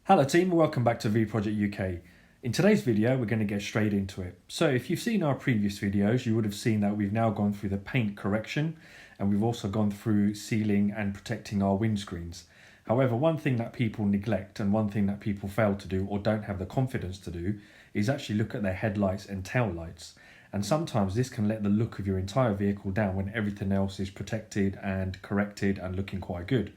Hello team, welcome back to VProject UK. In today's video, we're going to get straight into it. So if you've seen our previous videos, you would have seen that we've now gone through the paint correction and we've also gone through sealing and protecting our windscreens. However, one thing that people neglect and one thing that people fail to do or don't have the confidence to do is actually look at their headlights and tail lights. And sometimes this can let the look of your entire vehicle down when everything else is protected and corrected and looking quite good.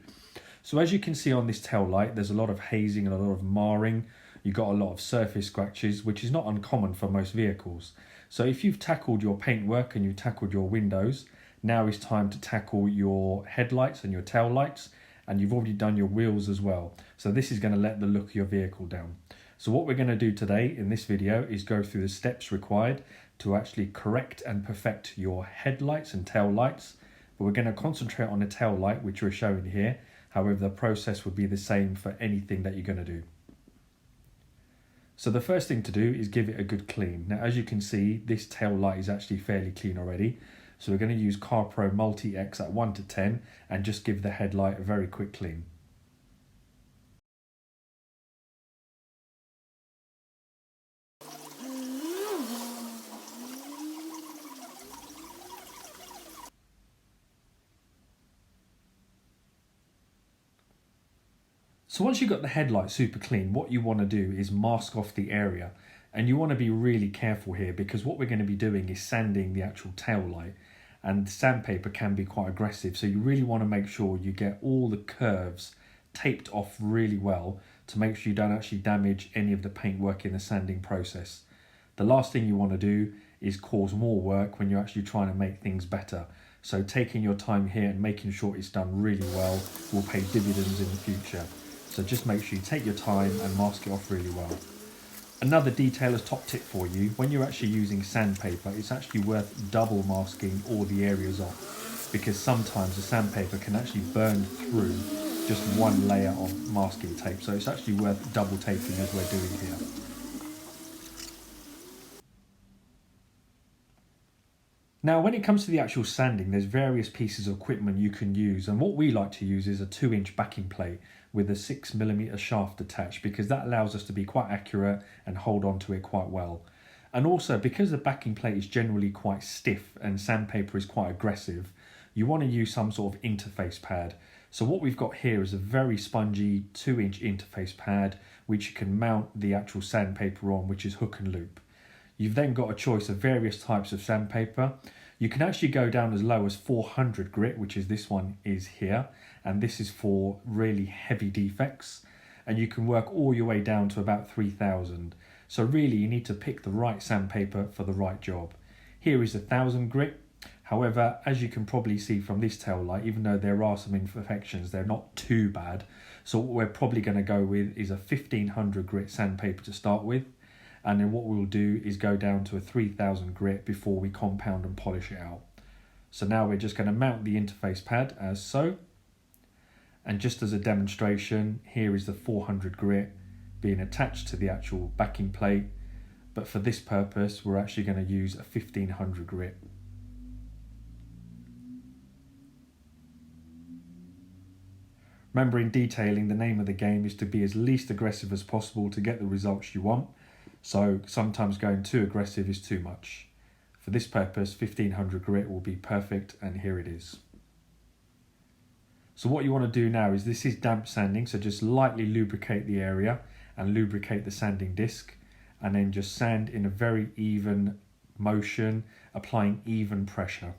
So as you can see on this tail light, there's a lot of hazing and a lot of marring. You've got a lot of surface scratches, which is not uncommon for most vehicles. So if you've tackled your paintwork and you've tackled your windows, now is time to tackle your headlights and your tail lights, and you've already done your wheels as well. So this is going to let the look of your vehicle down. So what we're going to do today in this video is go through the steps required to actually correct and perfect your headlights and tail lights. But we're going to concentrate on the tail light, which we're showing here. However, the process would be the same for anything that you're going to do. So the first thing to do is give it a good clean. Now, as you can see, this tail light is actually fairly clean already. So we're going to use CarPro Multi-X at 1 to 10 and just give the headlight a very quick clean. So once you've got the headlight super clean, what you want to do is mask off the area. And you want to be really careful here because what we're going to be doing is sanding the actual tail light, and sandpaper can be quite aggressive. So you really want to make sure you get all the curves taped off really well to make sure you don't actually damage any of the paintwork in the sanding process. The last thing you want to do is cause more work when you're actually trying to make things better. So taking your time here and making sure it's done really well will pay dividends in the future. So just make sure you take your time and mask it off really well. Another detailer's top tip for you, when you're actually using sandpaper, it's actually worth double masking all the areas off, because sometimes the sandpaper can actually burn through just one layer of masking tape. So it's actually worth double taping as we're doing here. Now, when it comes to the actual sanding, there's various pieces of equipment you can use. And what we like to use is a 2-inch backing plate with a 6mm shaft attached, because that allows us to be quite accurate and hold on to it quite well. And also, because the backing plate is generally quite stiff and sandpaper is quite aggressive, you want to use some sort of interface pad. So what we've got here is a very spongy 2-inch interface pad, which you can mount the actual sandpaper on, which is hook and loop. You've then got a choice of various types of sandpaper. You can actually go down as low as 400 grit, which is this one is here. And this is for really heavy defects. And you can work all your way down to about 3000. So really you need to pick the right sandpaper for the right job. Here is 1000 grit. However, as you can probably see from this tail light, even though there are some imperfections, they're not too bad. So what we're probably going to go with is a 1500 grit sandpaper to start with. And then what we'll do is go down to a 3000 grit before we compound and polish it out. So now we're just going to mount the interface pad as so. And just as a demonstration, here is the 400 grit being attached to the actual backing plate. But for this purpose, we're actually going to use a 1500 grit. Remember, in detailing, the name of the game is to be as least aggressive as possible to get the results you want. So sometimes going too aggressive is too much. For this purpose, 1500 grit will be perfect, and here it is. So what you want to do now is, this is damp sanding, so just lightly lubricate the area and lubricate the sanding disc, and then just sand in a very even motion, applying even pressure.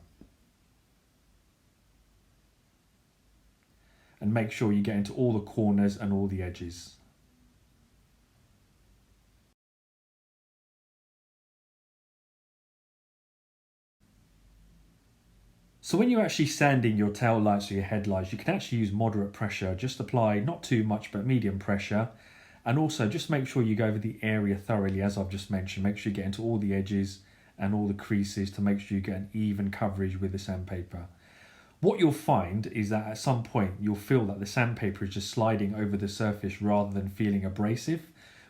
And make sure you get into all the corners and all the edges. So when you're actually sanding your tail lights or your headlights, you can actually use moderate pressure. Just apply not too much, but medium pressure. And also just make sure you go over the area thoroughly, as I've just mentioned. Make sure you get into all the edges and all the creases to make sure you get an even coverage with the sandpaper. What you'll find is that at some point you'll feel that the sandpaper is just sliding over the surface rather than feeling abrasive,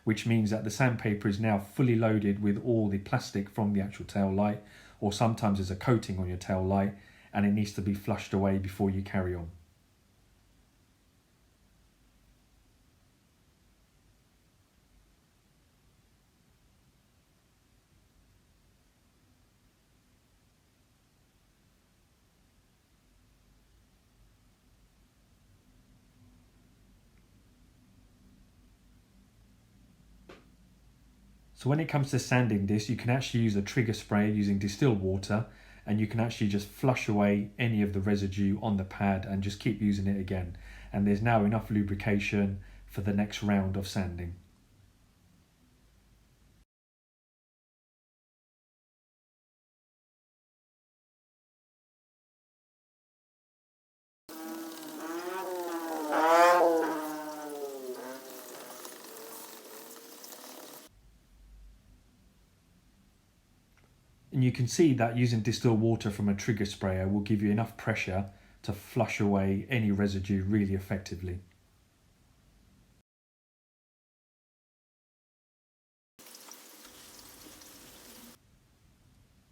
which means that the sandpaper is now fully loaded with all the plastic from the actual tail light, or sometimes there's a coating on your tail light, and it needs to be flushed away before you carry on. So when it comes to sanding this, you can actually use a trigger spray using distilled water, and you can actually just flush away any of the residue on the pad and just keep using it again. And there's now enough lubrication for the next round of sanding. And you can see that using distilled water from a trigger sprayer will give you enough pressure to flush away any residue really effectively.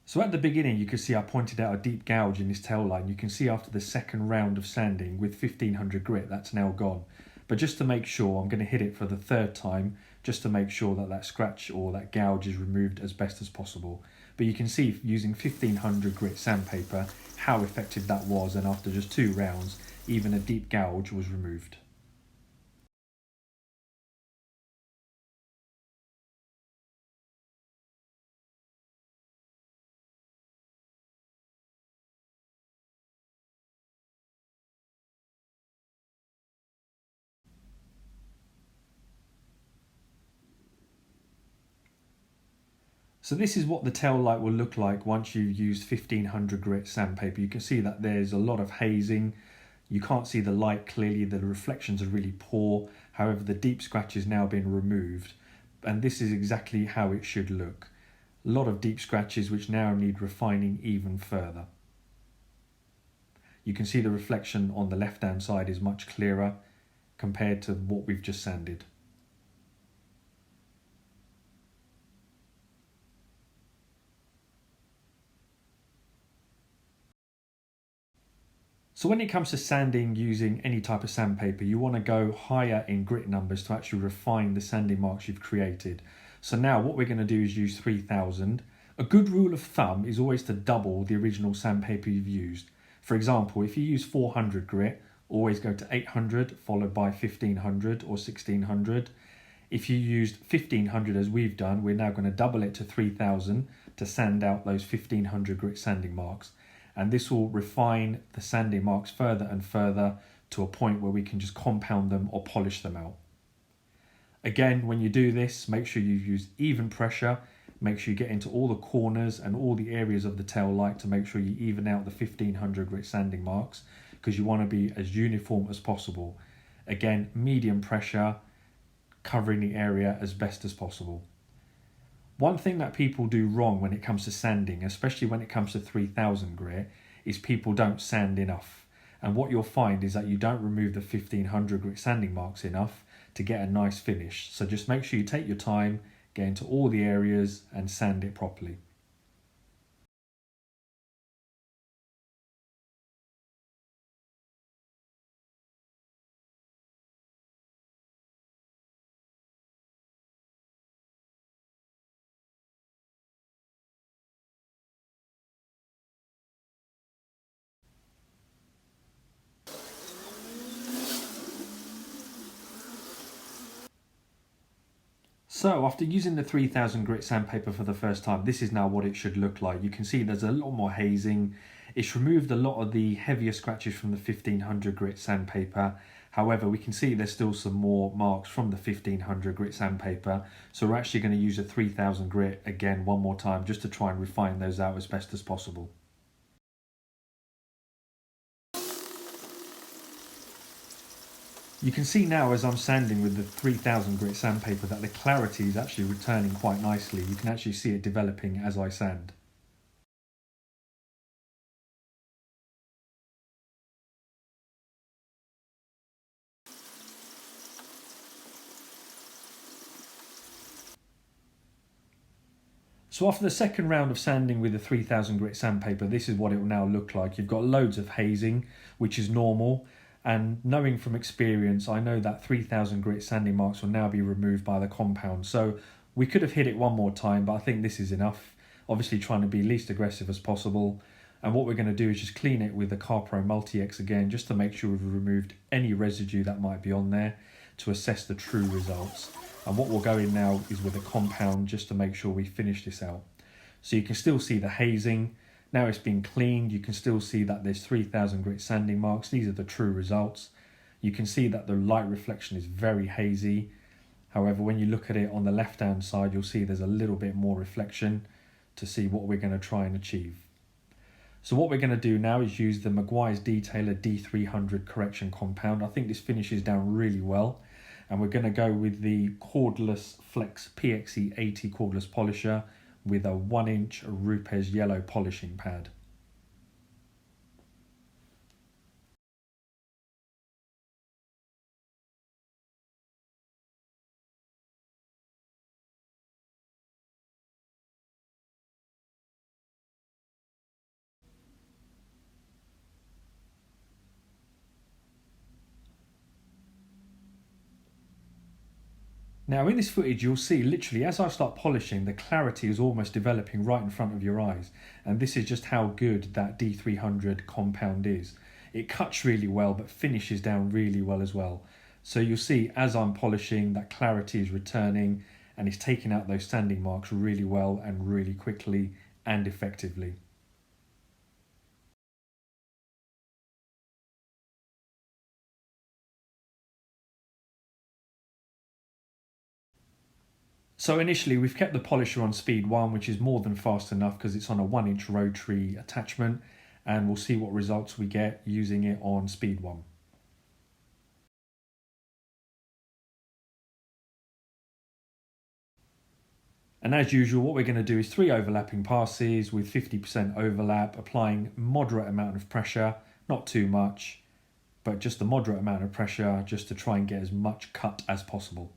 So at the beginning you can see I pointed out a deep gouge in this tail line. You can see after the second round of sanding with 1500 grit that's now gone. But just to make sure, I'm going to hit it for the third time just to make sure that that scratch or that gouge is removed as best as possible. But you can see using 1500 grit sandpaper how effective that was, and after just 2 rounds even a deep gouge was removed. So this is what the tail light will look like once you've used 1500 grit sandpaper. You can see that there's a lot of hazing. You can't see the light clearly, the reflections are really poor. However, the deep scratch is now being removed, and this is exactly how it should look. A lot of deep scratches which now need refining even further. You can see the reflection on the left hand side is much clearer compared to what we've just sanded. So when it comes to sanding using any type of sandpaper, you want to go higher in grit numbers to actually refine the sanding marks you've created. So now what we're going to do is use 3000. A good rule of thumb is always to double the original sandpaper you've used. For example, if you use 400 grit, always go to 800 followed by 1500 or 1600. If you used 1500 as we've done, we're now going to double it to 3000 to sand out those 1500 grit sanding marks. And this will refine the sanding marks further and further to a point where we can just compound them or polish them out. Again, when you do this, make sure you use even pressure. Make sure you get into all the corners and all the areas of the tail light to make sure you even out the 1500 grit sanding marks, because you want to be as uniform as possible. Again, medium pressure, covering the area as best as possible. One thing that people do wrong when it comes to sanding, especially when it comes to 3000 grit, is people don't sand enough. And what you'll find is that you don't remove the 1500 grit sanding marks enough to get a nice finish. So just make sure you take your time, get into all the areas and sand it properly. So after using the 3000 grit sandpaper for the first time, this is now what it should look like. You can see there's a lot more hazing. It's removed a lot of the heavier scratches from the 1500 grit sandpaper. However, we can see there's still some more marks from the 1500 grit sandpaper. So we're actually going to use a 3000 grit again one more time just to try and refine those out as best as possible. You can see now as I'm sanding with the 3000 grit sandpaper that the clarity is actually returning quite nicely. You can actually see it developing as I sand. So after the second round of sanding with the 3000 grit sandpaper, this is what it will now look like. You've got loads of hazing, which is normal. And knowing from experience, I know that 3000 grit sanding marks will now be removed by the compound. So we could have hit it one more time, but I think this is enough. Obviously trying to be least aggressive as possible. And what we're going to do is just clean it with the CarPro Multi-X again, just to make sure we've removed any residue that might be on there. to assess the true results. And what we'll go in now is with a compound just to make sure we finish this out. So you can still see the hazing. Now it's been cleaned, you can still see that there's 3000 grit sanding marks. These are the true results. You can see that the light reflection is very hazy. However, when you look at it on the left hand side, you'll see there's a little bit more reflection to see what we're going to try and achieve. So what we're going to do now is use the Meguiars Detailer D300 correction compound. I think this finishes down really well. And we're going to go with the Cordless Flex PXE 80 cordless polisher with a 1-inch Rupes yellow polishing pad. Now in this footage you'll see literally as I start polishing the clarity is almost developing right in front of your eyes, and this is just how good that D300 compound is. It cuts really well but finishes down really well as well. So you'll see as I'm polishing that clarity is returning and it's taking out those sanding marks really well and really quickly and effectively. So initially we've kept the polisher on speed 1, which is more than fast enough because it's on a 1-inch rotary attachment, and we'll see what results we get using it on speed 1. And as usual, what we're going to do is 3 overlapping passes with 50% overlap, applying moderate amount of pressure, not too much, but just a moderate amount of pressure just to try and get as much cut as possible.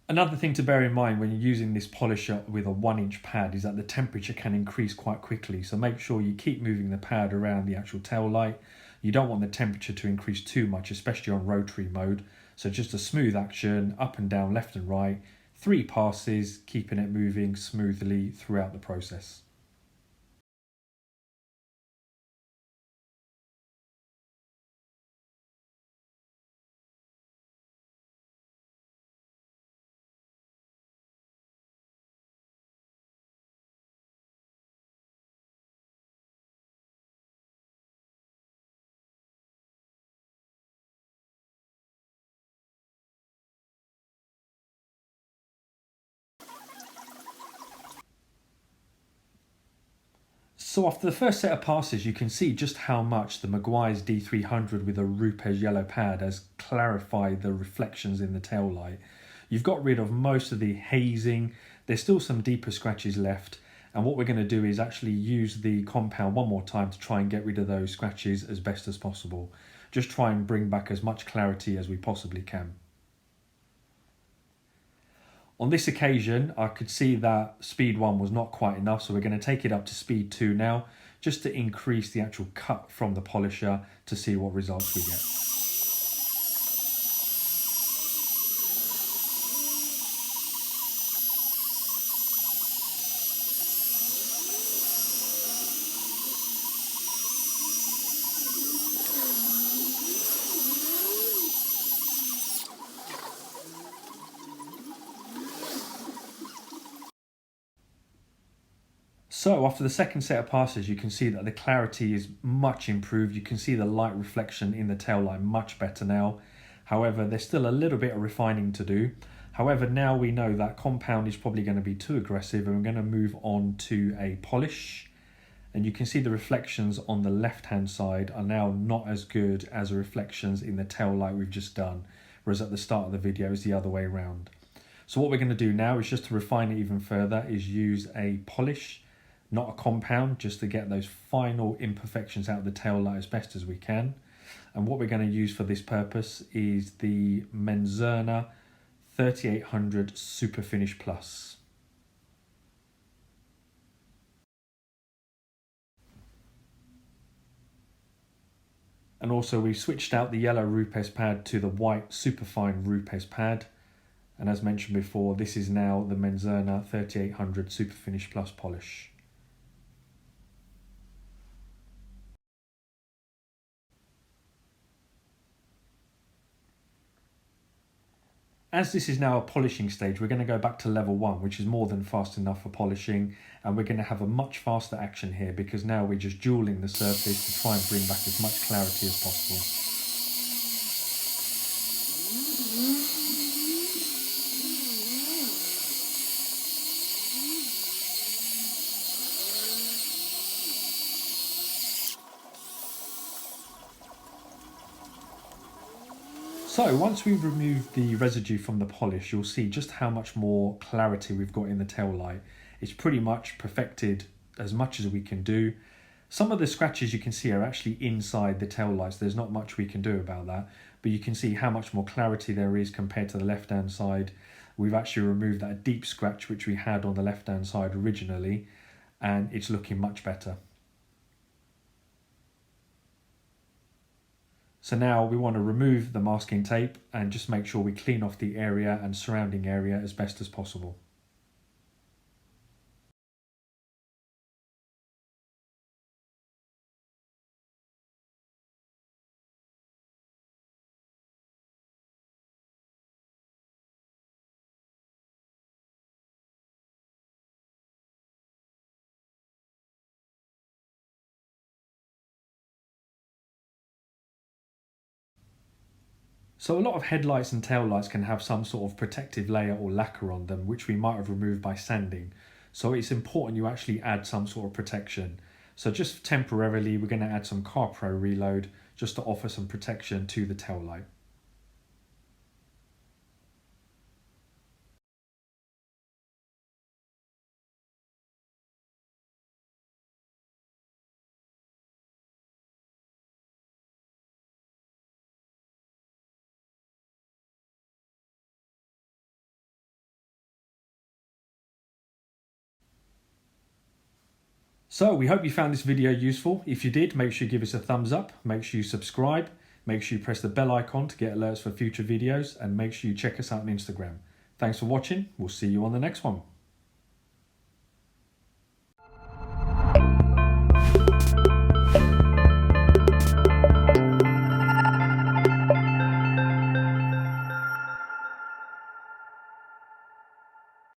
Another thing to bear in mind when you're using this polisher with a 1-inch pad is that the temperature can increase quite quickly. So make sure you keep moving the pad around the actual tail light. You don't want the temperature to increase too much, especially on rotary mode. So just a smooth action, up and down, left and right, 3 passes, keeping it moving smoothly throughout the process. So after the first set of passes, you can see just how much the Meguiars D300 with a Rupes yellow pad has clarified the reflections in the tail light. You've got rid of most of the hazing. There's still some deeper scratches left. And what we're going to do is actually use the compound one more time to try and get rid of those scratches as best as possible. Just try and bring back as much clarity as we possibly can. On this occasion, I could see that speed 1 was not quite enough, so we're going to take it up to speed 2 now, just to increase the actual cut from the polisher to see what results we get. So after the second set of passes, you can see that the clarity is much improved. You can see the light reflection in the tail light much better now. However, there's still a little bit of refining to do. However, now we know that compound is probably going to be too aggressive, and we're going to move on to a polish. And you can see the reflections on the left hand side are now not as good as the reflections in the tail light we've just done, whereas at the start of the video is the other way around. So what we're going to do now is just to refine it even further is use a polish, not a compound, just to get those final imperfections out of the tail light as best as we can. And what we're going to use for this purpose is the Menzerna 3800 Super Finish Plus. And also we switched out the yellow Rupes pad to the white Superfine Rupes pad. And as mentioned before, this is now the Menzerna 3800 Super Finish Plus polish. As this is now a polishing stage, we're going to go back to level 1, which is more than fast enough for polishing, and we're going to have a much faster action here because now we're just dualing the surface to try and bring back as much clarity as possible. So once we've removed the residue from the polish, you'll see just how much more clarity we've got in the tail light. It's pretty much perfected as much as we can do. Some of the scratches you can see are actually inside the tail lights. There's not much we can do about that, but you can see how much more clarity there is compared to the left-hand side. We've actually removed that deep scratch which we had on the left-hand side originally, and it's looking much better. So now we want to remove the masking tape and just make sure we clean off the area and surrounding area as best as possible. So a lot of headlights and tail lights can have some sort of protective layer or lacquer on them, which we might have removed by sanding. So it's important you actually add some sort of protection. So just temporarily, we're going to add some CarPro Reload just to offer some protection to the tail light. So we hope you found this video useful. If you did, make sure you give us a thumbs up, make sure you subscribe, make sure you press the bell icon to get alerts for future videos, and make sure you check us out on Instagram. Thanks for watching. We'll see you on the next one.